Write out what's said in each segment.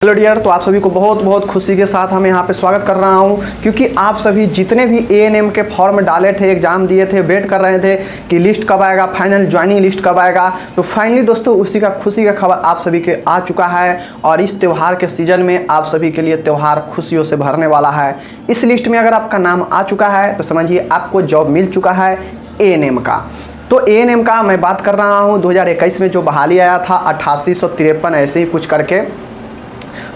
Hello dear, तो आप सभी को बहुत बहुत खुशी के साथ हम यहाँ पे स्वागत कर रहा हूँ, क्योंकि आप सभी जितने भी एएनएम के फॉर्म डाले थे, एग्ज़ाम दिए थे, वेट कर रहे थे कि लिस्ट कब आएगा, फाइनल ज्वाइनिंग लिस्ट कब आएगा। तो फाइनली दोस्तों उसी का खुशी का खबर आप सभी के आ चुका है। और इस त्यौहार के सीज़न में आप सभी के लिए त्यौहार खुशियों से भरने वाला है। इस लिस्ट में अगर आपका नाम आ चुका है तो समझिए आपको जॉब मिल चुका है एएनएम का। तो एएनएम का मैं बात कर रहा हूँ 2021 में जो बहाली आया था 8853 ऐसे ही कुछ करके,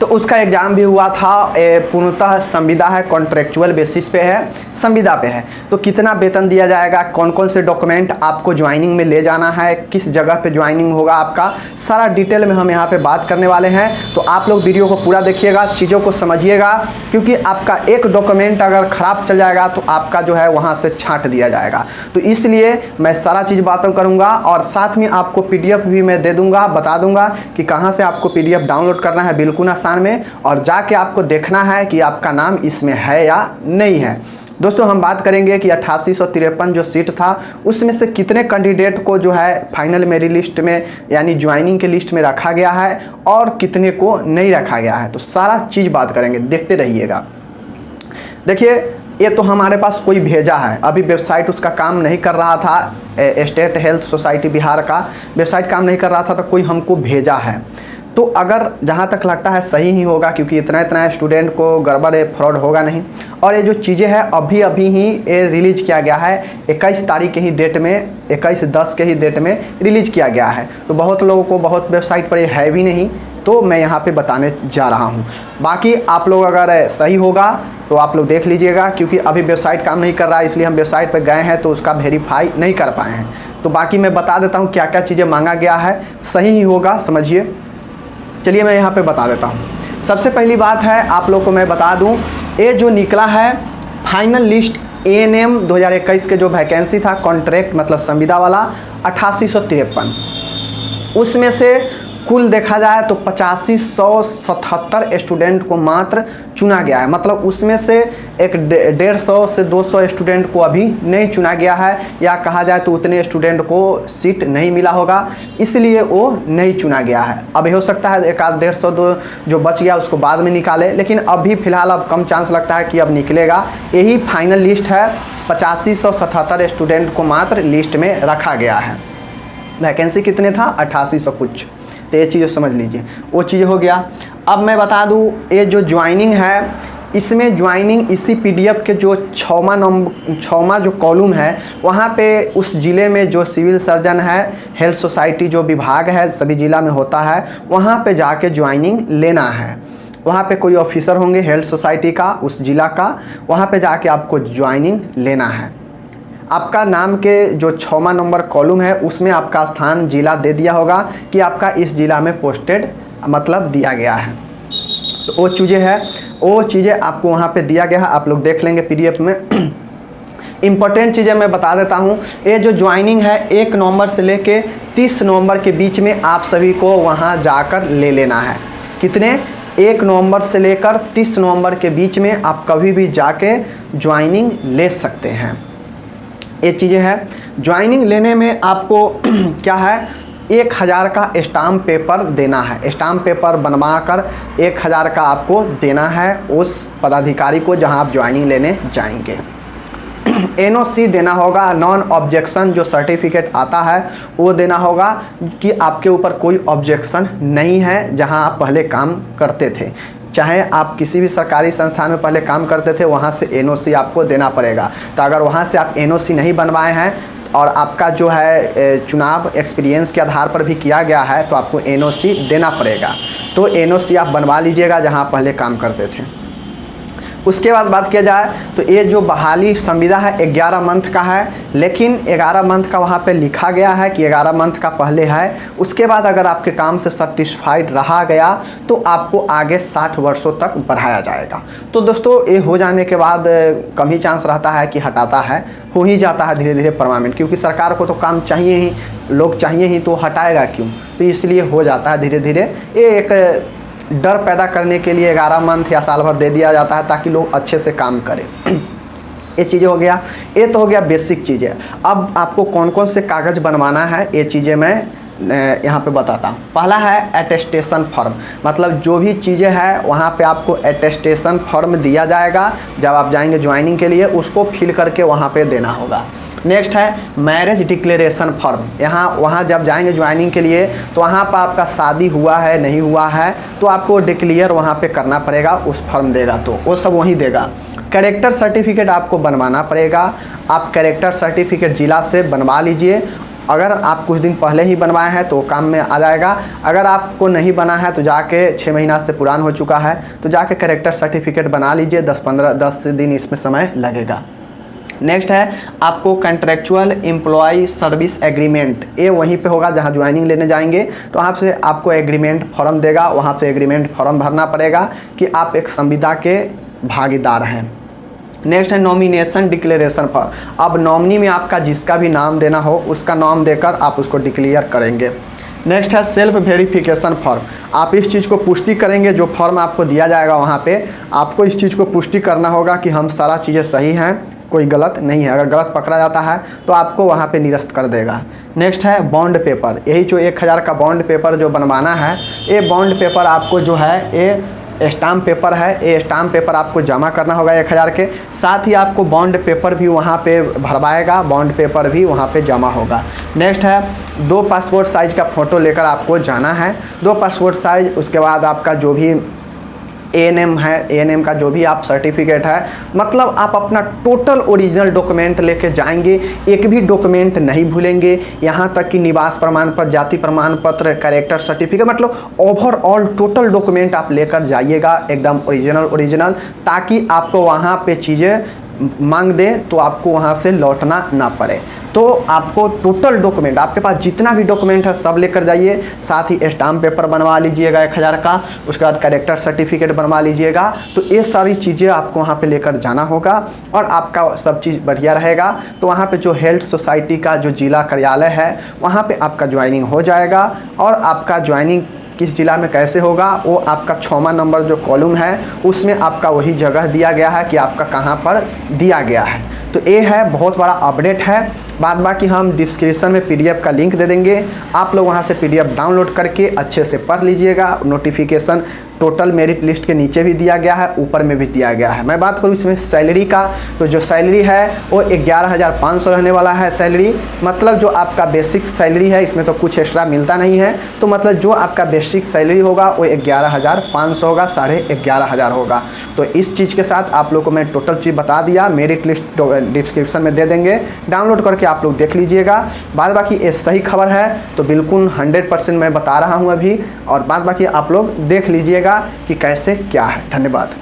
तो उसका एग्ज़ाम भी हुआ था। पूर्णतः संविदा है, कॉन्ट्रेक्चुअल बेसिस पे है, संविदा पे है। तो कितना वेतन दिया जाएगा, कौन कौन से डॉक्यूमेंट आपको ज्वाइनिंग में ले जाना है, किस जगह पे ज्वाइनिंग होगा आपका, सारा डिटेल में हम यहाँ पे बात करने वाले हैं। तो आप लोग वीडियो को पूरा देखिएगा, चीज़ों को समझिएगा, क्योंकि आपका एक डॉक्यूमेंट अगर ख़राब चल जाएगा तो आपका जो है वहाँ से छांट दिया जाएगा। तो इसलिए मैं सारा चीज़ बातों करूँगा और साथ में आपको PDF भी मैं दे दूँगा, बता दूँगा कि कहाँ से आपको PDF डाउनलोड करना है बिल्कुल आसान में, और जाके आपको देखना है कि आपका नाम इसमें है या नहीं है। दोस्तों हम बात करेंगे कि 8853 जो सीट था उसमें से कितने कैंडिडेट को जो है फाइनल मेरिट लिस्ट में यानी ज्वाइनिंग के लिस्ट में रखा गया है और कितने को नहीं रखा गया है। तो सारा चीज़ बात करेंगे, देखते रहिएगा। देखिए ये तो हमारे पास कोई भेजा है, अभी वेबसाइट उसका काम नहीं कर रहा था, स्टेट हेल्थ सोसाइटी बिहार का वेबसाइट काम नहीं कर रहा था, तो कोई हमको भेजा है। तो अगर जहाँ तक लगता है सही ही होगा, क्योंकि इतना स्टूडेंट को गड़बड़ फ्रॉड होगा नहीं। और ये जो चीज़ें हैं अभी ही ये रिलीज़ किया गया है, 21 तारीख के ही डेट में, 21/10 के ही डेट में रिलीज़ किया गया है। तो बहुत लोगों को बहुत वेबसाइट पर ये है भी नहीं, तो मैं यहाँ पे बताने जा रहा हूँ। बाकी आप लोग अगर सही होगा तो आप लोग देख लीजिएगा, क्योंकि अभी वेबसाइट काम नहीं कर रहा है, इसलिए हम वेबसाइट पर गए हैं तो उसका वेरीफाई नहीं कर पाए हैं। तो बाकी मैं बता देता हूँ क्या क्या चीज़ें मांगा गया है, सही ही होगा, समझिए। चलिए मैं यहाँ पे बता देता हूँ। सबसे पहली बात है आप लोग को मैं बता दूँ, ये जो निकला है फाइनल लिस्ट एएनएम 2021 के जो वैकेंसी था कॉन्ट्रैक्ट मतलब संविदा वाला 8853, उसमें से कुल देखा जाए तो 8577 स्टूडेंट को मात्र चुना गया है। मतलब उसमें से 150 से 200 स्टूडेंट को अभी नहीं चुना गया है, या कहा जाए तो उतने स्टूडेंट को सीट नहीं मिला होगा, इसलिए वो नहीं चुना गया है। अभी हो सकता है 150-150 जो बच गया उसको बाद में निकाले, लेकिन अभी फ़िलहाल अब कम चांस लगता है कि अब निकलेगा। यही फाइनल लिस्ट है, 8577 स्टूडेंट को मात्र लिस्ट में रखा गया है। वैकेंसी कितने था 8800 कुछ। तो ये चीज़ समझ लीजिए, वो चीज़ हो गया। अब मैं बता दूँ ये जो ज्वाइनिंग है, इसमें ज्वाइनिंग इसी PDF के जो 6वां जो कॉलम है वहाँ पे उस ज़िले में जो सिविल सर्जन है, हेल्थ सोसाइटी जो विभाग है सभी ज़िला में होता है, वहाँ पे जाके ज्वाइनिंग लेना है। वहाँ पे कोई ऑफिसर होंगे हेल्थ सोसाइटी का उस ज़िला का, वहाँ पे जाके आपको ज्वाइनिंग लेना है। आपका नाम के जो 6वां नंबर कॉलम है उसमें आपका स्थान जिला दे दिया होगा कि आपका इस ज़िला में पोस्टेड मतलब दिया गया है। तो वो चीज़ें आपको वहाँ पे दिया गया है, आप लोग देख लेंगे PDF में। इम्पोर्टेंट चीज़ें मैं बता देता हूँ, ये जो ज्वाइनिंग है 1 नवंबर से लेके 30 नवंबर के बीच में आप सभी को वहाँ जाकर ले लेना है। कितने 1 नवंबर से लेकर 30 नवंबर के बीच में आप कभी भी जाके ज्वाइनिंग ले सकते हैं। ये चीज़ें हैं। ज्वाइनिंग लेने में आपको क्या है 1000 का स्टाम्प पेपर देना है। स्टाम्प पेपर बनवा कर 1000 का आपको देना है उस पदाधिकारी को जहां आप ज्वाइनिंग लेने जाएंगे। NOC देना होगा, नॉन ऑब्जेक्शन जो सर्टिफिकेट आता है वो देना होगा कि आपके ऊपर कोई ऑब्जेक्शन नहीं है जहां आप पहले काम करते थे। चाहे आप किसी भी सरकारी संस्थान में पहले काम करते थे वहाँ से NOC आपको देना पड़ेगा। तो अगर वहाँ से आप NOC नहीं बनवाए हैं और आपका जो है चुनाव एक्सपीरियंस के आधार पर भी किया गया है तो आपको NOC देना पड़ेगा। तो NOC आप बनवा लीजिएगा जहाँ पहले काम करते थे। उसके बाद बात किया जाए तो ये जो बहाली संविदा है 11 मंथ का है, लेकिन 11 मंथ का वहाँ पे लिखा गया है कि 11 मंथ का पहले है। उसके बाद अगर आपके काम से सेटिस्फाइड रहा गया तो आपको आगे 60 वर्षों तक बढ़ाया जाएगा। तो दोस्तों ये हो जाने के बाद कम ही चांस रहता है कि हटाता है, हो ही जाता है धीरे धीरे परमानेंट, क्योंकि सरकार को तो काम चाहिए ही, लोग चाहिए ही, तो हटाएगा क्यों। तो इसलिए हो जाता है धीरे धीरे। ये एक डर पैदा करने के लिए 11 मंथ या साल भर दे दिया जाता है ताकि लोग अच्छे से काम करें। ये चीज़ें हो गया, ये तो हो गया बेसिक चीज़ें। अब आपको कौन कौन से कागज़ बनवाना है ये चीज़ें मैं यहाँ पे बताता हूँ। पहला है अटेस्टेशन फॉर्म, मतलब जो भी चीज़ें हैं वहाँ पे आपको अटेस्टेशन फॉर्म दिया जाएगा। जब आप जाएंगे ज्वाइनिंग के लिए उसको फिल करके वहाँ पे देना होगा। नेक्स्ट है मैरिज डिक्लेरेशन फॉर्म। वहाँ जब जाएंगे ज्वाइनिंग के लिए तो वहाँ पर आपका शादी हुआ है नहीं हुआ है तो आपको डिक्लेयर वहाँ पे करना पड़ेगा, उस फॉर्म देगा तो वो सब वहीं देगा। कैरेक्टर सर्टिफिकेट आपको बनवाना पड़ेगा। आप कैरेक्टर सर्टिफिकेट ज़िला से बनवा लीजिए। अगर आप कुछ दिन पहले ही बनवाए हैं तो काम में आ जाएगा। अगर आपको नहीं बना है तो जाके 6 महीना से पुरान हो चुका है तो जाके कैरेक्टर सर्टिफिकेट बना लीजिए। 10 दिन इसमें समय लगेगा। नेक्स्ट है आपको कॉन्ट्रेक्चुअल एम्प्लॉय सर्विस एग्रीमेंट, ये वहीं पे होगा जहाँ ज्वाइनिंग लेने जाएंगे तो वहाँ से आपको एग्रीमेंट फॉर्म देगा। वहाँ पे एग्रीमेंट फॉर्म भरना पड़ेगा कि आप एक संविदा के भागीदार हैं। नेक्स्ट है नॉमिनेशन डिक्लेरेशन फॉर्म। अब नॉमिनी में आपका जिसका भी नाम देना हो उसका नाम देकर आप उसको डिक्लेयर करेंगे। नेक्स्ट है सेल्फ वेरिफिकेशन फॉर्म। आप इस चीज़ को पुष्टि करेंगे, जो फॉर्म आपको दिया जाएगा वहाँ पे आपको इस चीज़ को पुष्टि करना होगा कि हम सारा चीज़ें सही हैं, कोई गलत नहीं है। अगर गलत पकड़ा जाता है तो आपको वहाँ पे निरस्त कर देगा। नेक्स्ट है बॉन्ड पेपर। यही जो 1000 का बॉन्ड पेपर जो बनवाना है, ये बॉन्ड पेपर आपको जो है ये स्टाम्प पेपर है, ये स्टाम्प पेपर आपको जमा करना होगा 1000 के। साथ ही आपको बॉन्ड पेपर भी वहाँ पे भरवाएगा, बॉन्ड पेपर भी वहाँ पे जमा होगा। नेक्स्ट है 2 पासपोर्ट साइज़ का फ़ोटो लेकर आपको जाना है। 2 पासपोर्ट साइज़, उसके बाद आपका जो भी ANM है, ANM का जो भी आप सर्टिफिकेट है, मतलब आप अपना टोटल ओरिजिनल डॉक्यूमेंट लेके जाएंगे, एक भी डॉक्यूमेंट नहीं भूलेंगे। यहाँ तक कि निवास प्रमाण पत्र, जाति प्रमाण पत्र, कैरेक्टर सर्टिफिकेट, मतलब ओवरऑल टोटल डॉक्यूमेंट आप लेकर जाइएगा एकदम ओरिजिनल, ताकि आपको वहाँ पे चीज़ें मांग दे तो आपको वहाँ से लौटना ना पड़े। तो आपको टोटल डॉक्यूमेंट, आपके पास जितना भी डॉक्यूमेंट है सब लेकर जाइए। साथ ही स्टाम्प पेपर बनवा लीजिएगा 1000 का, उसके बाद कैरेक्टर सर्टिफिकेट बनवा लीजिएगा। तो ये सारी चीज़ें आपको वहाँ पे लेकर जाना होगा और आपका सब चीज़ बढ़िया रहेगा। तो वहाँ पे जो हेल्थ सोसाइटी का जो जिला कार्यालय है वहाँ पे आपका ज्वाइनिंग हो जाएगा। और आपका ज्वाइनिंग किस जिला में कैसे होगा वो आपका 6वां नंबर जो कॉलम है उसमें आपका वही जगह दिया गया है कि आपका कहाँ पर दिया गया है। तो ये है बहुत बड़ा अपडेट है। बाद बाकी हम डिस्क्रिप्शन में PDF का लिंक दे देंगे, आप लोग वहाँ से PDF डाउनलोड करके अच्छे से पढ़ लीजिएगा। नोटिफिकेशन टोटल मेरिट लिस्ट के नीचे भी दिया गया है, ऊपर में भी दिया गया है। मैं बात करूँ इसमें सैलरी का, तो जो सैलरी है वो 11,500 रहने वाला है सैलरी। मतलब जो आपका बेसिक सैलरी है, इसमें तो कुछ एक्स्ट्रा मिलता नहीं है, तो मतलब जो आपका बेसिक सैलरी होगा वो 11,500 होगा, 11,500 होगा। तो इस चीज़ के साथ आप लोग को मैं टोटल चीज़ बता दिया। मेरिट लिस्ट डिस्क्रिप्शन में दे देंगे, डाउनलोड करके आप लोग देख लीजिएगा। बाद बाकी ये सही खबर है तो बिल्कुल 100% मैं बता रहा हूँ अभी, और बाद बाकी आप लोग देख लीजिएगा कि कैसे क्या है। धन्यवाद।